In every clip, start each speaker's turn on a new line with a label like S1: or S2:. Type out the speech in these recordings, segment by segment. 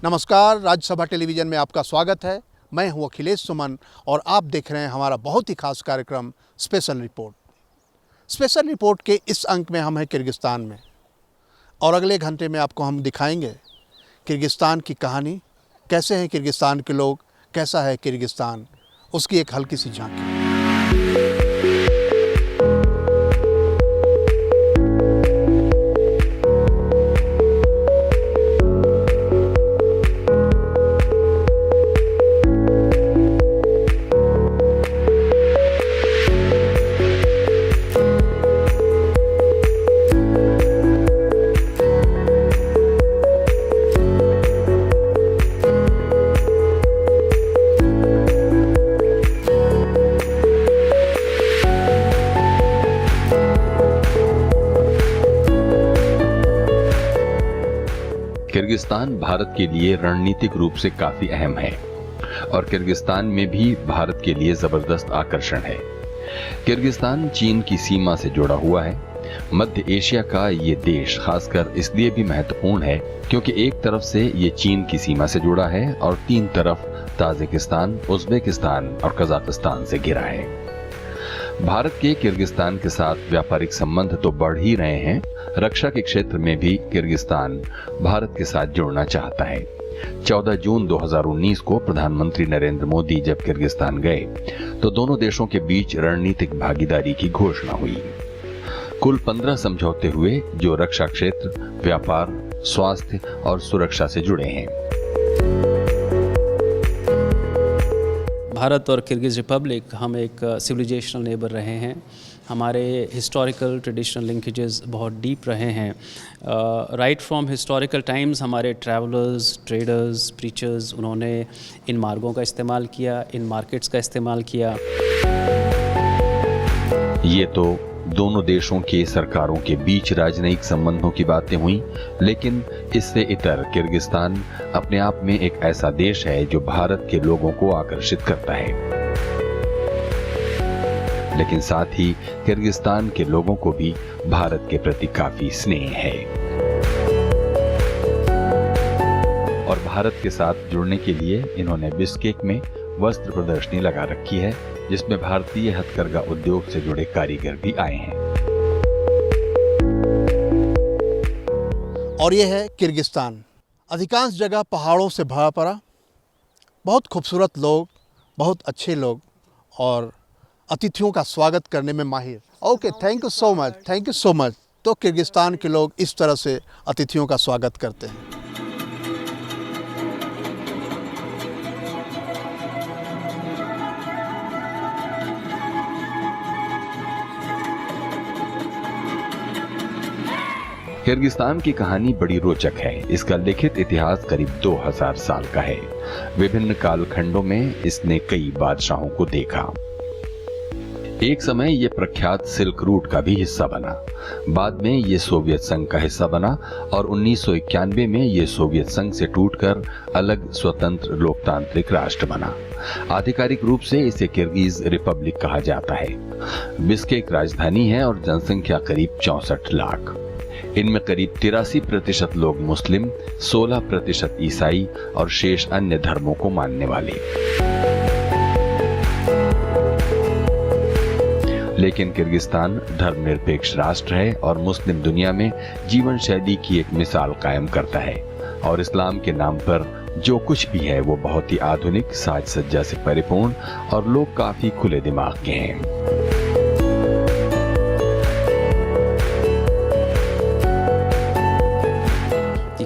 S1: नमस्कार, राज्यसभा टेलीविज़न में आपका स्वागत है। मैं हूं अखिलेश सुमन और आप देख रहे हैं हमारा बहुत ही खास कार्यक्रम स्पेशल रिपोर्ट। स्पेशल रिपोर्ट के इस अंक में हम हैं किर्गिस्तान में और अगले घंटे में आपको हम दिखाएंगे किर्गिस्तान की कहानी, कैसे हैं किर्गिस्तान के लोग, कैसा है किर्गिस्तान, उसकी एक हल्की सी झांकी।
S2: किर्गिस्तान भारत के लिए रणनीतिक रूप से काफी अहम है और किर्गिस्तान में भी भारत के लिए जबरदस्त आकर्षण है। किर्गिस्तान चीन की सीमा से जुड़ा हुआ है। मध्य एशिया का ये देश खासकर इसलिए भी महत्वपूर्ण है क्योंकि एक तरफ से ये चीन की सीमा से जुड़ा है और तीन तरफ ताजिकिस्तान, उज्बेकिस्तान और कजाकिस्तान से घिरा है। भारत के किर्गिस्तान के साथ व्यापारिक संबंध तो बढ़ ही रहे हैं, रक्षा के क्षेत्र में भी किर्गिस्तान भारत के साथ जुड़ना चाहता है। 14 जून 2019 को प्रधानमंत्री नरेंद्र मोदी जब किर्गिस्तान गए तो दोनों देशों के बीच रणनीतिक भागीदारी की घोषणा हुई। कुल 15 समझौते हुए जो रक्षा क्षेत्र, व्यापार, स्वास्थ्य और सुरक्षा से जुड़े हैं।
S3: भारत और किर्गिज़ रिपब्लिक हम एक सिविलाइजेशनल नेबर रहे हैं। हमारे हिस्टोरिकल ट्रेडिशनल लिंकेजेस बहुत डीप रहे हैं। राइट फ्रॉम हिस्टोरिकल टाइम्स हमारे ट्रैवलर्स, ट्रेडर्स, प्रीचर्स, उन्होंने इन मार्गों का इस्तेमाल किया, इन मार्केट्स का इस्तेमाल किया।
S2: ये तो दोनों देशों के सरकारों के बीच राजनयिक संबंधों की बातें हुई, लेकिन इससे इतर किर्गिस्तान अपने आप में एक ऐसा देश है जो भारत के लोगों को आकर्षित करता है। लेकिन साथ ही किर्गिस्तान के लोगों को भी भारत के प्रति काफी स्नेह है और भारत के साथ जुड़ने के लिए इन्होंने बिश्केक में वस्त्र प्रदर्शनी लगा रखी है, जिसमें भारतीय हथकरघा उद्योग से जुड़े कारीगर भी आए हैं।
S1: और ये है किर्गिस्तान। अधिकांश जगह पहाड़ों से भरा पड़ा, बहुत खूबसूरत लोग, बहुत अच्छे लोग और अतिथियों का स्वागत करने में माहिर। Okay, thank you so much, thank you so much. तो किर्गिस्तान के लोग इस तरह से अतिथियों का स्वागत करते हैं।
S2: किर्गिस्तान की कहानी बड़ी रोचक है। इसका लिखित इतिहास करीब 2000 साल का है। विभिन्न कालखंडों में इसने कई बादशाहों को देखा। एक समय ये प्रख्यात सिल्क रूट का भी हिस्सा बना। बाद में ये सोवियत संघ का हिस्सा बना और 1991 में ये सोवियत संघ से टूटकर अलग स्वतंत्र लोकतांत्रिक राष्ट्र बना। आधिकारिक रूप से इसे किर्गिज रिपब्लिक कहा जाता है। बिश्केक राजधानी है और जनसंख्या करीब 64 लाख। इनमें करीब 83% लोग मुस्लिम, 16% ईसाई और शेष अन्य धर्मों को मानने वाले। लेकिन किर्गिस्तान धर्मनिरपेक्ष राष्ट्र है और मुस्लिम दुनिया में जीवन शैली की एक मिसाल कायम करता है और इस्लाम के नाम पर जो कुछ भी है वो बहुत ही आधुनिक, साज सज्जा से परिपूर्ण और लोग काफी खुले दिमाग के हैं।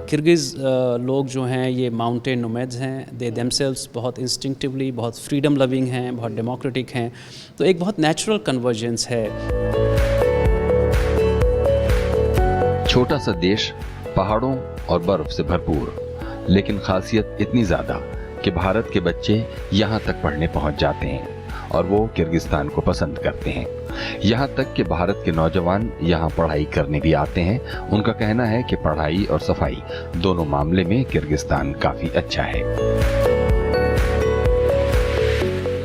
S3: किर्गिज़ लोग जो हैं ये माउंटेन नोमैड्स हैं। दे देमसेल्व्स बहुत इंस्टिंक्टिवली, बहुत फ्रीडम लविंग हैं, बहुत डेमोक्रेटिक हैं। तो एक बहुत नेचुरल कन्वर्जेंस है।
S2: छोटा सा देश, पहाड़ों और बर्फ से भरपूर, लेकिन खासियत इतनी ज्यादा कि भारत के बच्चे यहाँ तक पढ़ने पहुँच जाते हैं और वो किर्गिस्तान को पसंद करते हैं। यहाँ तक कि भारत के नौजवान यहाँ पढ़ाई करने भी आते हैं। उनका कहना है कि पढ़ाई और सफाई दोनों मामले में किर्गिस्तान काफी अच्छा है।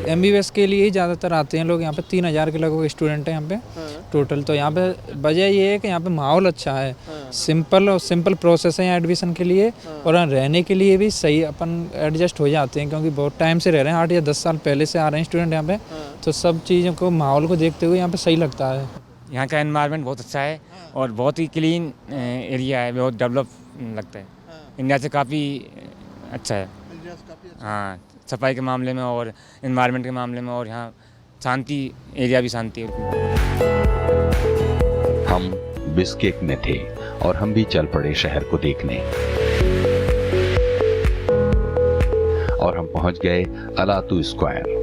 S4: MBBS के लिए ही ज़्यादातर आते हैं लोग यहाँ पे। 3000 के लगभग स्टूडेंट हैं यहाँ पे टोटल। तो यहाँ पे वजह ये है कि यहाँ पे माहौल अच्छा है, सिंपल प्रोसेस है यहाँ एडमिशन के लिए, और यहाँ रहने के लिए भी सही अपन एडजस्ट हो जाते हैं, क्योंकि बहुत टाइम से रह रहे हैं, 8 या 10 साल पहले से आ रहे हैं स्टूडेंट यहाँ पे। तो सब चीज़ों को, माहौल को देखते हुए यहाँ पे सही लगता है।
S5: यहाँ का एनवायरनमेंट बहुत अच्छा है और बहुत ही क्लीन एरिया है, बहुत डेवलप लगता है। इंडिया से काफ़ी अच्छा है। हाँ, सफाई के मामले में और एनवायरनमेंट के मामले में, और यहाँ शांति, एरिया भी शांति है।
S2: हम बिश्केक में थे और हम भी चल पड़े शहर को देखने, और हम पहुंच गए अलातू स्क्वायर।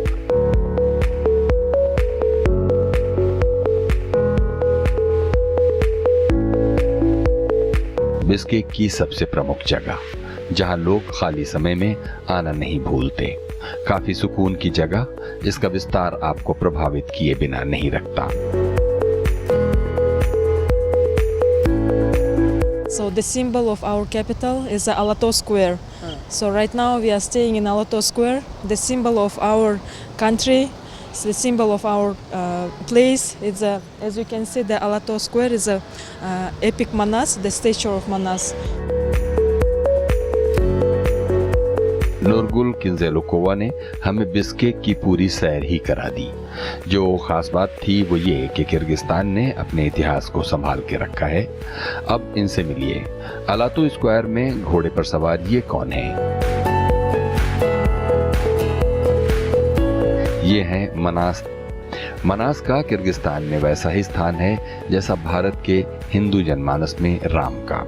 S2: बिश्केक की सबसे प्रमुख जगह, जहां लोग खाली समय में आना नहीं भूलते। काफी सुकून की जगह, इसका विस्तार आपको प्रभावित किए बिना नहीं रखता।
S6: So the symbol of our capital is the Alato Square. So right now we are staying in Alato Square. The symbol of our country, the symbol of our place is as you can see, the Alato Square is a epic Manas, the statue of Manas.
S2: नूरगुल किंजेलोकोवा ने हमें Bishkek की पूरी सैर ही करा दी। जो खास बात थी वो ये कि किर्गिस्तान ने अपने इतिहास को संभाल के रखा है। अब इनसे मिलिए। अलातू स्क्वायर में घोड़े पर सवार ये कौन है? ये हैं मनास। मनास का किर्गिस्तान में वैसा ही स्थान है जैसा भारत के हिंदू जनमानस में राम का।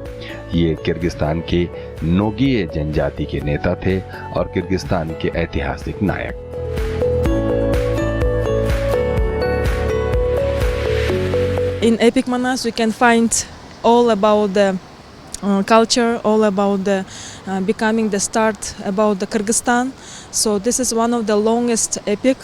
S2: ये किर्गिस्तान के नोगीय जनजाति के नेता थे और किर्गिस्तान के ऐतिहासिक नायक।
S6: In Epic Manas we can find all about the culture, all about the becoming the start about the Kyrgyzstan. So this is one of the longest epic.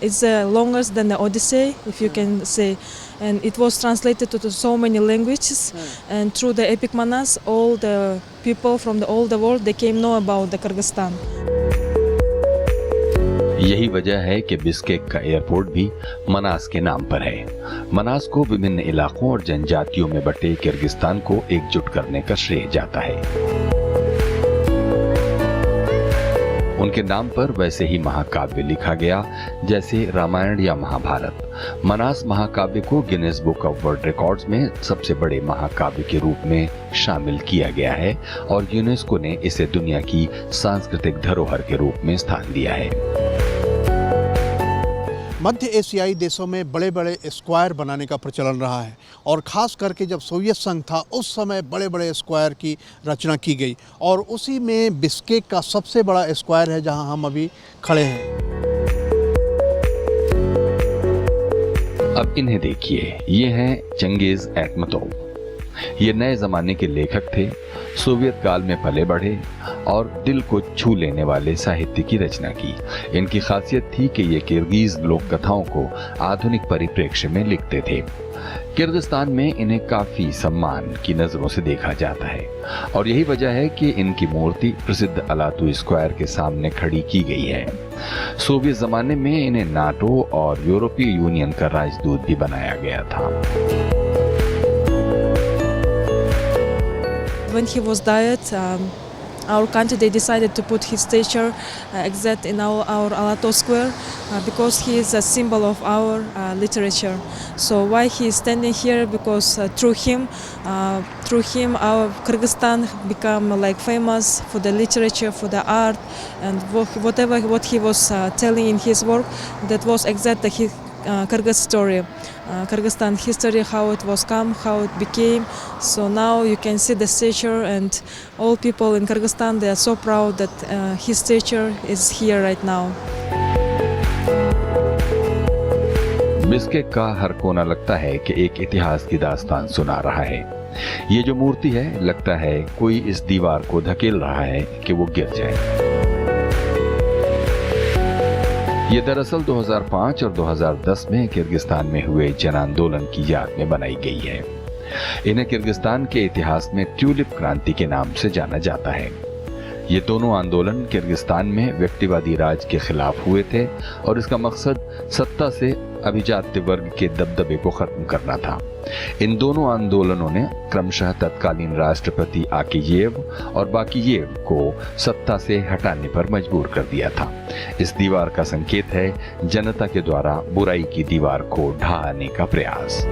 S6: It's longer than the Odyssey, if you can say, and it was translated to so many languages. And through the Epic Manas, all the people from all the world they came know about the Kyrgyzstan.
S2: यही वजह है कि Bishkek का airport भी मनास के नाम पर है। मनास को विभिन्न इलाकों और जनजातियों में बटे किर्गिस्तान को एकजुट करने का श्रेय जाता है। उनके नाम पर वैसे ही महाकाव्य लिखा गया जैसे रामायण या महाभारत। मनास महाकाव्य को Guinness book of world records में सबसे बड़े महाकाव्य के रूप में शामिल किया गया है और यूनेस्को ने इसे दुनिया की सांस्कृतिक धरोहर के रूप में स्थान दिया है।
S1: मध्य एशियाई देशों में बड़े बड़े स्क्वायर बनाने का प्रचलन रहा है और ख़ास करके जब सोवियत संघ था उस समय बड़े बड़े स्क्वायर की रचना की गई और उसी में बिश्केक का सबसे बड़ा स्क्वायर है जहां हम अभी खड़े हैं।
S2: अब इन्हें देखिए, ये हैं चंगेज ऐतमतोव। ये नए ज़माने के लेखक थे, सोवियत काल में पले बढ़े और दिल को छू लेने वाले साहित्य की रचना की। इनकी खासियत थी कि ये किर्गिज लोक कथाओं को आधुनिक परिप्रेक्ष्य में लिखते थे। किर्गिस्तान में इन्हें काफ़ी सम्मान की नज़रों से देखा जाता है और यही वजह है कि इनकी मूर्ति प्रसिद्ध अलातू स्क्वायर के सामने खड़ी की गई है। सोवियत ज़माने में इन्हें नाटो और यूरोपीय यूनियन का राजदूत भी बनाया गया था।
S6: When he was died, our country they decided to put his statue exact in our Alato Square because he is a symbol of our literature. So why he is standing here? Because through him our Kyrgyzstan become like famous for the literature, for the art, and what he was telling in his work, that was exactly his Kyrgyz story, Kyrgyzstan history, how it was come, how it became. So now you can see the statue, and all people in Kyrgyzstan they are so proud that his statue is here right now.
S2: Bishkek का हर कोना लगता है कि एक इतिहास की दास्तान सुना रहा है। ये जो मूर्ति है, लगता है कोई इस दीवार को धकेल रहा है कि वो गिर जाए। ये दरअसल 2005 और 2010 में किर्गिस्तान में हुए जन आंदोलन की याद में बनाई गई है। इन्हें किर्गिस्तान के इतिहास में ट्यूलिप क्रांति के नाम से जाना जाता है। ये दोनों आंदोलन किर्गिस्तान में व्यक्तिवादी राज के खिलाफ हुए थे और इसका मकसद सत्ता से अभिजात्य वर्ग के दबदबे को खत्म करना था। इन दोनों आंदोलनों ने क्रमशः तत्कालीन राष्ट्रपति आकीयेव और बाकीयेव को सत्ता से हटाने पर मजबूर कर दिया था। इस दीवार का संकेत है जनता के द्वारा बुराई की दीवार को ढहाने का प्रयास।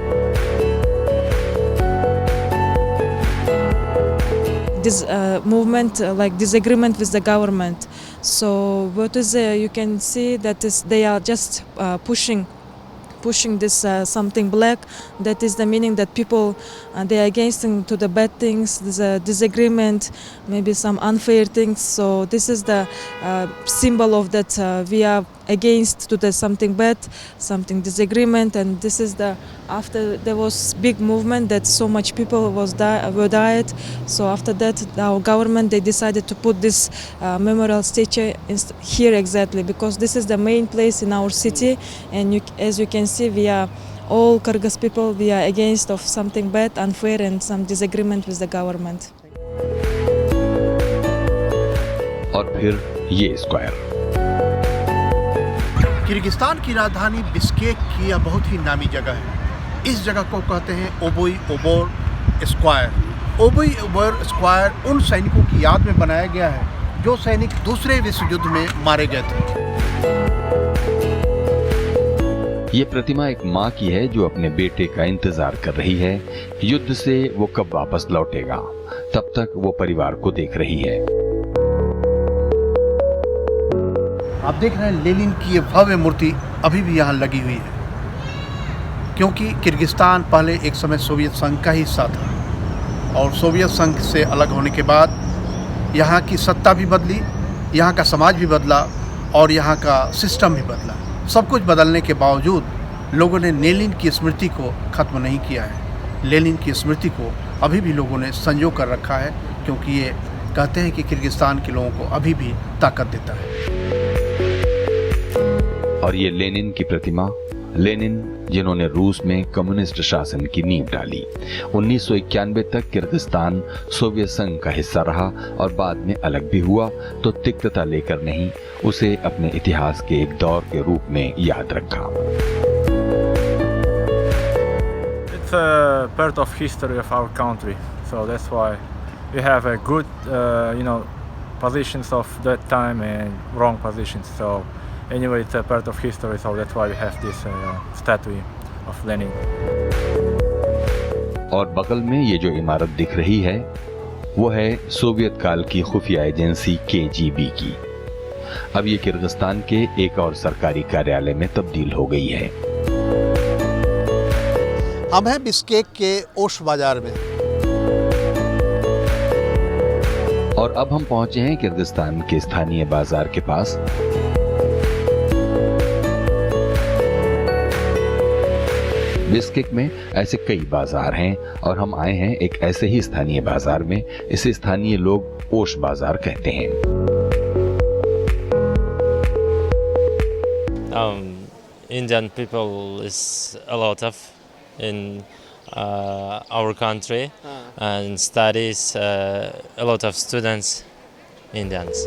S6: This movement, like disagreement with the government. So what is you can see that is they are just pushing this something black. That is the meaning that people they are against to the bad things. There's a disagreement, maybe some unfair things. So this is the symbol of that we are against to the something bad, something disagreement, and this is the after there was big movement that so much people were died. So after that our government they decided to put this memorial statue here exactly because this is the main place in our city, and as you can see we are all Kyrgyz people, we are against of something bad, unfair and some disagreement with the government.
S2: और फिर ये square.
S1: Kyrgyzstan की राजधानी Bishkek की यह बहुत ही नामी जगह है। इस जगह को कहते हैं ओबोई ओबोर स्क्वायर। ओबोई ओबोर स्क्वायर उन सैनिकों की याद में बनाया गया है जो सैनिक दूसरे विश्व युद्ध में मारे गए थे।
S2: ये प्रतिमा एक माँ की है जो अपने बेटे का इंतजार कर रही है। युद्ध से वो कब वापस लौटेगा, तब तक वो परिवार को देख रही है।
S1: आप देख रहे हैं लेनिन की ये भव्य मूर्ति अभी भी यहाँ लगी हुई है, क्योंकि किर्गिस्तान पहले एक समय सोवियत संघ का हिस्सा था और सोवियत संघ से अलग होने के बाद यहाँ की सत्ता भी बदली, यहाँ का समाज भी बदला और यहाँ का सिस्टम भी बदला। सब कुछ बदलने के बावजूद लोगों ने लेनिन की स्मृति को ख़त्म नहीं किया है। लेनिन की स्मृति को अभी भी लोगों ने संजो कर रखा है, क्योंकि ये कहते हैं कि किर्गिस्तान के लोगों को अभी भी ताकत देता है।
S2: और ये लेनिन की प्रतिमा, लेनिन जिन्होंने रूस में कम्युनिस्ट शासन की नींव डाली। 1991 तक किर्गिस्तान सोवियत संघ का हिस्सा रहा और बाद में अलग भी हुआ, तो तिक्तता लेकर नहीं, उसे अपने इतिहास के एक दौर के रूप में याद रखा।
S7: It's a part of history of our country, so that's why we have a good, positions of that time and wrong positions. So anyway, it's a part of history, so that's why we have this statue of Lenin.
S2: और बगल में ये जो इमारत दिख रही है वो है सोवियत काल की खुफिया एजेंसी KGB की। अब ये किर्गिस्तान के एक और सरकारी कार्यालय में तब्दील हो गई है।
S1: हम हैं बिश्केक के ओश बाजार में
S2: और अब हम पहुंचे हैं किर्गिस्तान के स्थानीय बाजार के पास। बिश्केक में ऐसे कई बाजार हैं और हम आए हैं एक ऐसे ही स्थानीय बाजार में। इसे स्थानीय लोग ओश बाजार कहते हैं।
S8: Indian people is a lot of in our country and studies a lot of students Indians.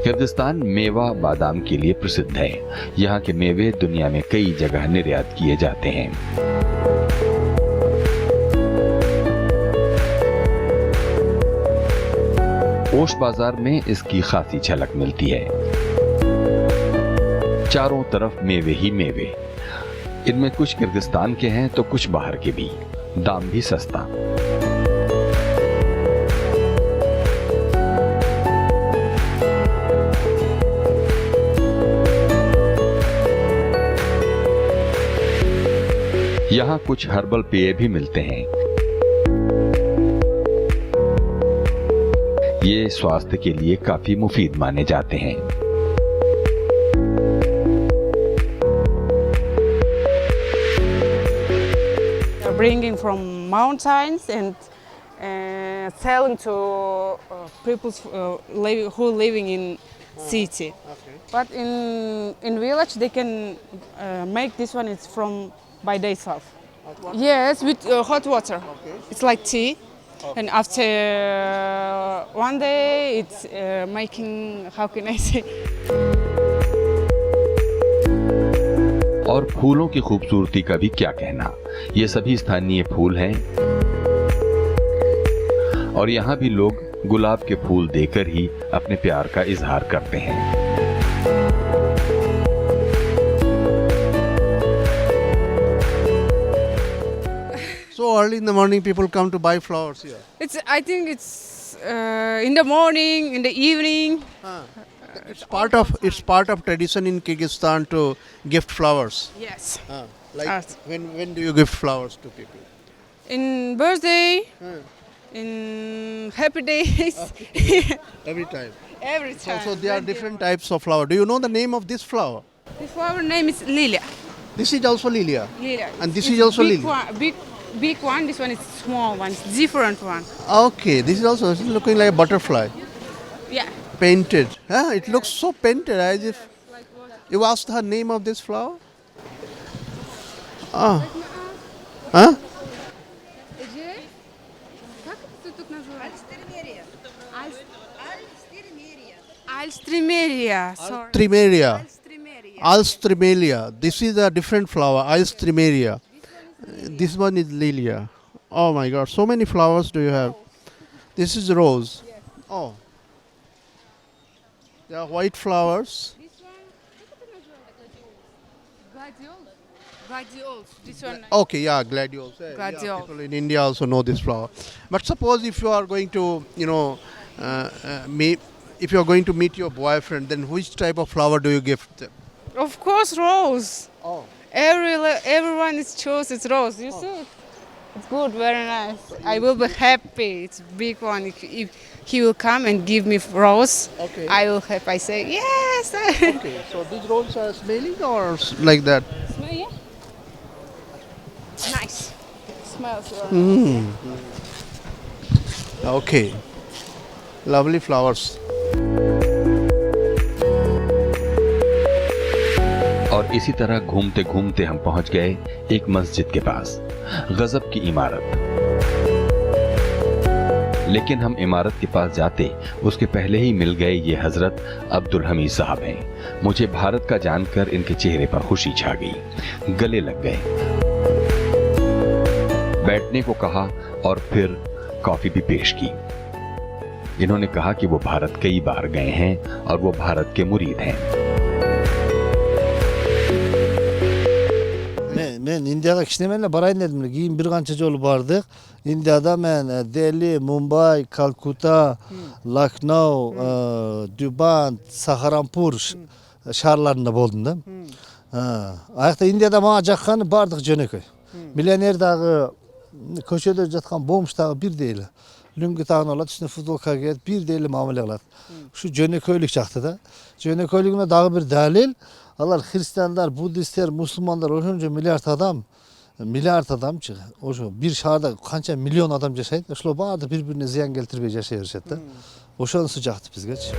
S2: Kyrgyzstan मेवा बादाम के लिए प्रसिद्ध है। यहाँ के मेवे दुनिया में कई जगह निर्यात किए जाते हैं। ओश बाजार में इसकी खासी झलक मिलती है। चारों तरफ मेवे ही मेवे। इनमें कुछ किर्गिस्तान के हैं तो कुछ बाहर के भी। दाम भी सस्ता। यहाँ कुछ हर्बल पेय भी मिलते हैं। ये स्वास्थ्य के लिए काफी मुफीद माने जाते हैं।
S9: Bringing from mountains and selling to people who living in city.
S1: Okay.
S9: But in village they can make this one. It's from by themselves. Yes, with hot water.
S1: Okay.
S9: It's like tea. And after one day, it's making, how can I say?
S2: और फूलों की खूबसूरती का भी क्या कहना, ये सभी स्थानीय फूल हैं और यहाँ भी लोग गुलाब के फूल देकर ही अपने प्यार का इजहार करते हैं।
S1: So early in the morning, people come to buy flowers here.
S9: I think it's in the morning, in the evening.
S1: It's part of tradition in Kyrgyzstan to gift flowers.
S9: Yes.
S1: Like when do you gift flowers to people?
S9: In birthday, in happy days.
S1: Every time.
S9: Every time.
S1: So there are different types of flower. Do you know the name of this flower?
S9: This flower name is Lilia.
S1: This is also Lilia.
S9: Lilia.
S1: And this
S9: It's
S1: is also
S9: big
S1: Lilia.
S9: One, big one. This one is small one. It's different one.
S1: Okay, this is also looking like a butterfly.
S9: Yeah.
S1: Painted. Huh? It looks so painted as if. You asked her name of this flower? Ah. Huh?
S9: Alstroemeria. Sorry.
S1: Trimeria.
S9: Alstroemeria.
S1: Alstroemeria. This is a different flower. Alstroemeria. This one is Lilia. Oh my God. So many flowers do you have? This is rose. Oh. There are white flowers.
S9: This one, Gladiols. This one.
S1: Okay, yeah, gladiols. Yeah,
S9: Gladiols.
S1: people in India also know this flower. But suppose if you are going to, if you are going to meet your boyfriend, then which type of flower do you gift them?
S9: Of course, rose.
S1: Oh.
S9: Everyone is chooses rose. You see, it's good, very nice. I will be happy. It's big one. If he will come and give me rose,
S1: Okay.
S9: I will happy. I say yes.
S1: Okay, so these roses are smelling or like that?
S9: Smell, yeah. Nice. Smells well.
S1: Okay. Lovely flowers.
S2: और इसी तरह घूमते घूमते हम पहुंच गए एक मस्जिद के पास, गजब की इमारत। लेकिन हम इमारत के पास जाते उसके पहले ही मिल गए ये हजरत अब्दुल हमीद साहब हैं। मुझे भारत का जानकर इनके चेहरे पर खुशी छा गई, गले लग गए। बैठने को कहा और फिर कॉफी भी पेश की। इन्होंने कहा कि वो भारत कई बार गए हैं और वो भारत के मुरीद हैं।
S10: Men India'da kişilemenle barayın dedim. Giyin bir kança yolu vardık. India'da ben Delhi, Mumbai, Kalkuta, Lucknow, Düban, Saharanpur şehirlerinde bulundum. Ayakta India'da bana acakkanı bardık Cöneköy. Milyoner dağı köşede jatkan bomş dağı bir değil. Lüngü tağın olat, üstüne futbol kaget bir değil muamele olat. Şu Cöneköylük çaktı da. Cöneköylüküne dağı bir dalil. Allah Hristiyanlar, Budistler, Müslümanlar olunca milyar adam çıkıyor. O şu bir şehirde kança milyon adam yaşayıp, şöyle bazı birbirine ziyan getirmeye yaşıyor şehirde. O şu an sıcaktı biz geç.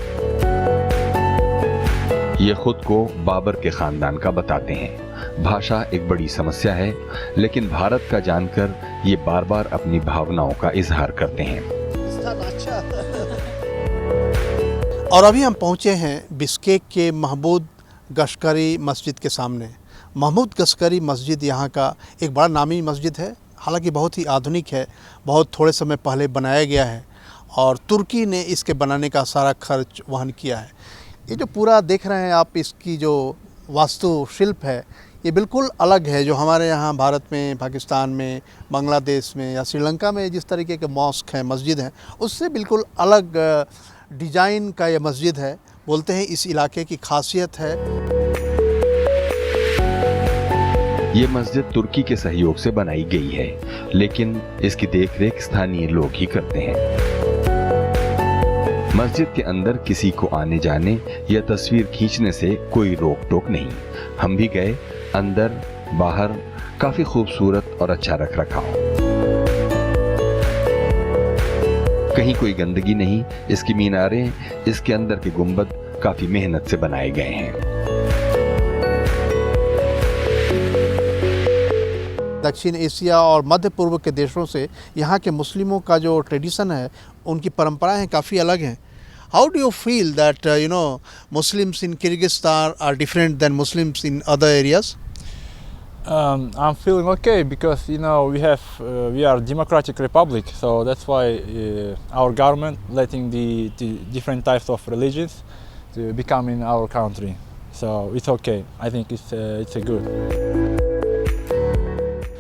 S2: ये खुद को बाबर के खानदान का बताते हैं। भाषा एक बड़ी समस्या है, लेकिन भारत का जानकर ये बार बार अपनी भावनाओं का इजहार करते हैं।
S1: और अभी हम पहुंचे हैं बिश्केक के महमूद गश्करी मस्जिद के सामने। महमूद गश्करी मस्जिद यहाँ का एक बड़ा नामी मस्जिद है, हालांकि बहुत ही आधुनिक है, बहुत थोड़े समय पहले बनाया गया है और तुर्की ने इसके बनाने का सारा खर्च वहन किया है। ये जो पूरा देख रहे हैं आप, इसकी जो वास्तुशिल्प है ये बिल्कुल अलग है। जो हमारे यहाँ भारत में, पाकिस्तान में, बांग्लादेश में या श्रीलंका में जिस तरीके के मॉस्क हैं, मस्जिद हैं, उससे बिल्कुल अलग डिज़ाइन का ये मस्जिद है। बोलते हैं इस इलाके की खासियत है।
S2: ये मस्जिद तुर्की के सहयोग से बनाई गई है, लेकिन इसकी देखरेख स्थानीय लोग ही करते हैं। मस्जिद के अंदर किसी को आने जाने या तस्वीर खींचने से कोई रोक टोक नहीं। हम भी गए अंदर, बाहर काफी खूबसूरत और अच्छा रख रखाव। कहीं कोई गंदगी नहीं। इसकी मीनारें, इसके अंदर के गुंबद काफी मेहनत से बनाए गए हैं।
S1: दक्षिण एशिया और मध्य पूर्व के देशों से यहाँ के मुस्लिमों का जो ट्रेडिशन है, उनकी परंपराएं काफ़ी अलग हैं. How do you feel that Muslims in Kyrgyzstan are different than Muslims in other areas?
S7: I'm feeling okay because we are democratic republic, so that's why our government letting the different types of religions to become in our country. So it's okay. I think it's a good.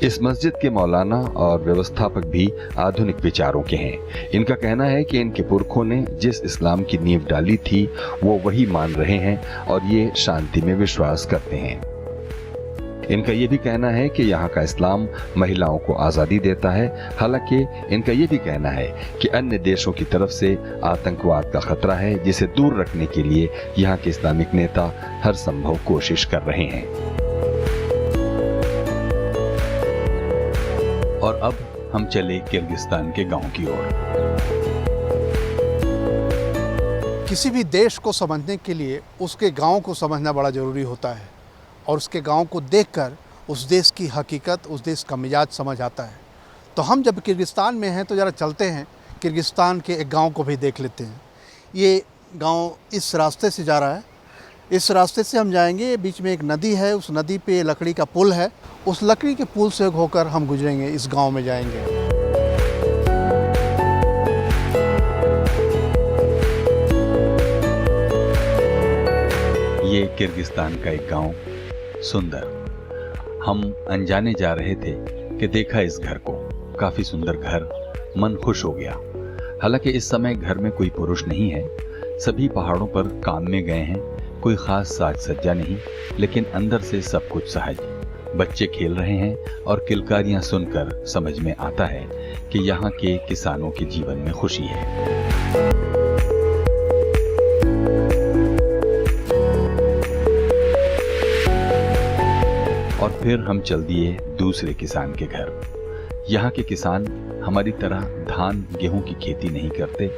S2: इस मस्जिद के मौलाना और व्यवस्थापक भी आधुनिक विचारों के हैं. इनका कहना है कि इनके पुरखों ने जिस इस्लाम की नींव डाली थी वो वही मान रहे हैं और ये शांति में विश्वास करते हैं. इनका ये भी कहना है कि यहाँ का इस्लाम महिलाओं को आज़ादी देता है. हालांकि इनका ये भी कहना है कि अन्य देशों की तरफ से आतंकवाद का खतरा है, जिसे दूर रखने के लिए यहाँ के इस्लामिक नेता हर संभव कोशिश कर रहे हैं. और अब हम चले किर्गिस्तान के गांव की ओर.
S1: किसी भी देश को समझने के लिए उसके गांव को समझना बड़ा ज़रूरी होता है और उसके गांव को देखकर उस देश की हकीकत, उस देश का मिजाज समझ आता है. तो हम जब किर्गिस्तान में हैं तो ज़रा चलते हैं, किर्गिस्तान के एक गांव को भी देख लेते हैं. ये गांव इस रास्ते से जा रहा है. इस रास्ते से हम जाएंगे, बीच में एक नदी है, उस नदी पे लकड़ी का पुल है. उस लकड़ी के पुल से होकर हम गुजरेंगे, इस गांव में जाएंगे.
S2: ये किर्गिस्तान का एक गांव सुंदर. हम अनजाने जा रहे थे कि देखा इस घर को. काफी सुंदर घर, मन खुश हो गया. हालांकि इस समय घर में कोई पुरुष नहीं है. सभी पहाड़ों पर काम में गए हैं. कोई खास साज सज्जा नहीं, लेकिन अंदर से सब कुछ सहज. बच्चे खेल रहे हैं और किलकारियां सुनकर समझ में आता है कि यहाँ के किसानों के जीवन में खुशी है. और फिर हम चल दिए दूसरे किसान के घर. यहाँ के किसान हमारी तरह धान गेहूं की खेती नहीं करते.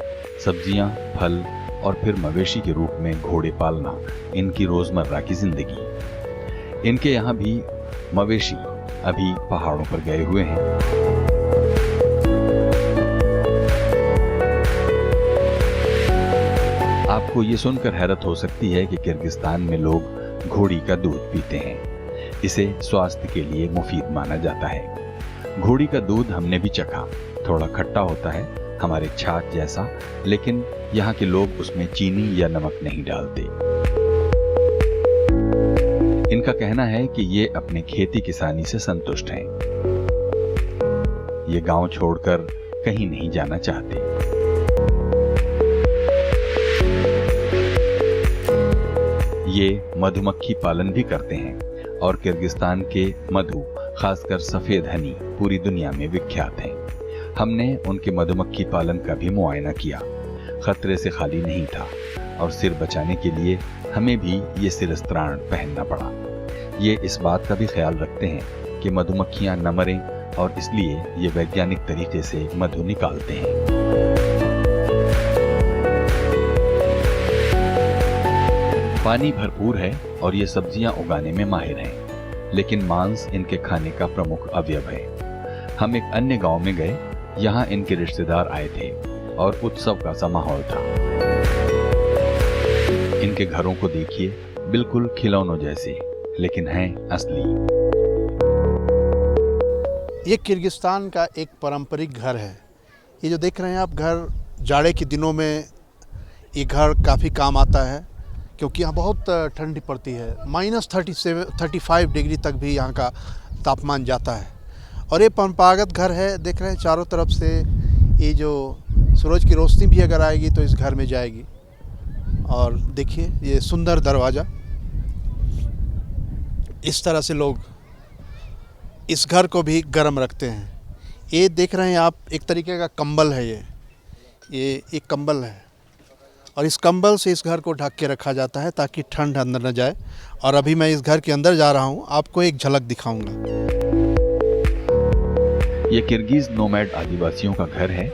S2: सब्जियां, फल और फिर मवेशी के रूप में घोड़े पालना इनकी रोजमर्रा की जिंदगी. इनके यहाँ भी मवेशी अभी पहाड़ों पर गए हुए हैं. आपको ये सुनकर हैरत हो सकती है कि किर्गिस्तान में लोग घोड़ी का दूध पीते हैं. इसे स्वास्थ्य के लिए मुफीद माना जाता है. घोड़ी का दूध हमने भी चखा. थोड़ा खट्टा होता है, हमारे छाछ जैसा, लेकिन यहाँ के लोग उसमें चीनी या नमक नहीं डालते. इनका कहना है कि ये अपने खेती किसानी से संतुष्ट हैं. ये गांव छोड़कर कहीं नहीं जाना चाहते. ये मधुमक्खी पालन भी करते हैं और किर्गिस्तान के मधु, खासकर सफेद हनी, पूरी दुनिया में विख्यात हैं. हमने उनके मधुमक्खी पालन का भी मुआयना किया. खतरे से खाली नहीं था और सिर बचाने के लिए हमें भी ये सिरस्त्राण पहनना पड़ा. ये इस बात का भी ख्याल रखते हैं कि मधुमक्खियां न मरें और इसलिए ये वैज्ञानिक तरीके से मधु निकालते हैं. पानी भरपूर है और ये सब्जियां उगाने में माहिर हैं, लेकिन मांस इनके खाने का प्रमुख अवयव है. हम एक अन्य गांव में गए. यहाँ इनके रिश्तेदार आए थे और उत्सव का सा माहौल था. इनके घरों को देखिए, बिल्कुल खिलौनों जैसे, लेकिन हैं असली.
S1: ये किर्गिस्तान का एक पारंपरिक घर है. ये जो देख रहे हैं आप घर, जाड़े के दिनों में ये घर काफ़ी काम आता है क्योंकि यहाँ बहुत ठंडी पड़ती है. -35 डिग्री तक भी यहाँ का तापमान जाता है. और ये परंपरागत घर है. देख रहे हैं चारों तरफ से ये जो सूरज की रोशनी भी अगर आएगी तो इस घर में जाएगी. और देखिए ये सुंदर दरवाज़ा. इस तरह से लोग इस घर को भी गर्म रखते हैं. ये देख रहे हैं आप, एक तरीके का कंबल है. ये एक कंबल है और इस कंबल से इस घर को ढक के रखा जाता है ताकि ठंड अंदर न जाए. और अभी मैं इस घर के अंदर जा रहा हूँ, आपको एक झलक दिखाऊंगा.
S2: ये किर्गिज नोमैड आदिवासियों का घर है.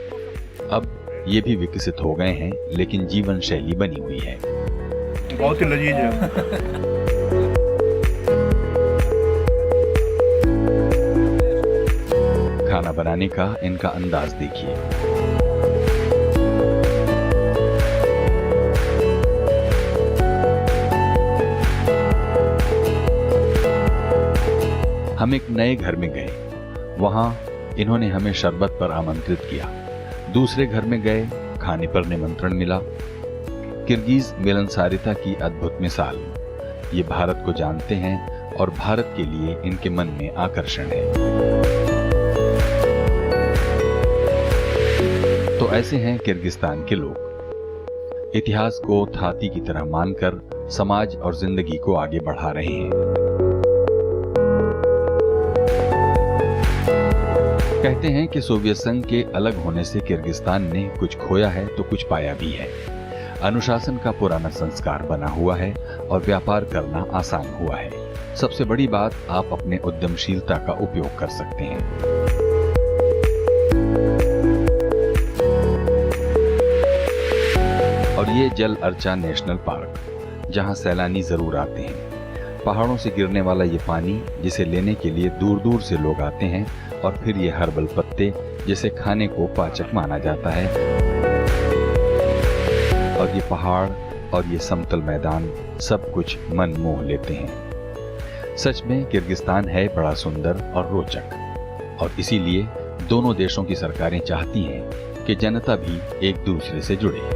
S2: अब ये भी विकसित हो गए हैं, लेकिन जीवन शैली बनी हुई है.
S11: बहुत ही लजीज है.
S2: खाना बनाने का इनका अंदाज देखिए। हम एक नए घर में गए, वहां इन्होंने हमें शरबत पर आमंत्रित किया। दूसरे घर में गए, खाने पर निमंत्रण मिला। किर्गिज मिलनसारिता की अद्भुत मिसाल। ये भारत को जानते हैं और भारत के लिए इनके मन में आकर्षण है। तो ऐसे हैं किर्गिस्तान के लोग। इतिहास को थाती की तरह मानकर समाज और जिंदगी को आगे बढ़ा रहे हैं। कहते हैं कि सोवियत संघ के अलग होने से किर्गिस्तान ने कुछ खोया है तो कुछ पाया भी है। अनुशासन का पुराना संस्कार बना हुआ है और व्यापार करना आसान हुआ है। सबसे बड़ी बात, आप अपने उद्यमशीलता का उपयोग कर सकते हैं। और ये जल अर्चा नेशनल पार्क, जहां सैलानी जरूर आते हैं। पहाड़ों से गिरने वाला ये पानी, जिसे लेने के लिए दूर दूर से लोग आते हैं, और फिर ये हर्बल पत्ते, जिसे खाने को पाचक माना जाता है। और ये पहाड़ और ये समतल मैदान सब कुछ मन मोह लेते हैं। सच में किर्गिस्तान है बड़ा सुंदर और रोचक, और इसीलिए दोनों देशों की सरकारें चाहती हैं कि जनता भी एक दूसरे से जुड़े।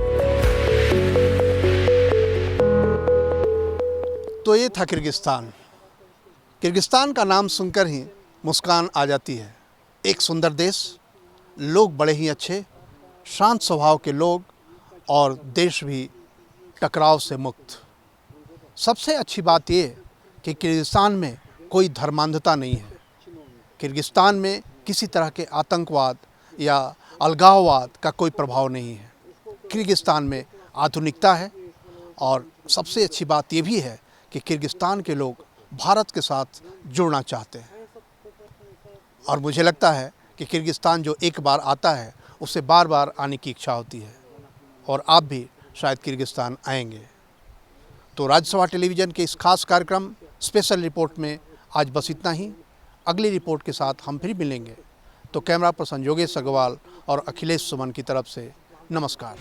S1: तो ये था किर्गिस्तान। किर्गिस्तान का नाम सुनकर ही मुस्कान आ जाती है। एक सुंदर देश, लोग बड़े ही अच्छे, शांत स्वभाव के लोग, और देश भी टकराव से मुक्त। सबसे अच्छी बात ये कि किर्गिस्तान में कोई धर्मांधता नहीं है। किर्गिस्तान में किसी तरह के आतंकवाद या अलगाववाद का कोई प्रभाव नहीं है। किर्गिस्तान में आधुनिकता है, और सबसे अच्छी बात ये भी है कि किर्गिस्तान के लोग भारत के साथ जुड़ना चाहते हैं। और मुझे लगता है कि किर्गिस्तान जो एक बार आता है, उसे बार बार आने की इच्छा होती है, और आप भी शायद किर्गिस्तान आएंगे। तो राज्यसभा टेलीविज़न के इस खास कार्यक्रम स्पेशल रिपोर्ट में आज बस इतना ही। अगली रिपोर्ट के साथ हम फिर मिलेंगे। तो कैमरा पर्सन योगेश अग्रवाल और अखिलेश सुमन की तरफ से नमस्कार।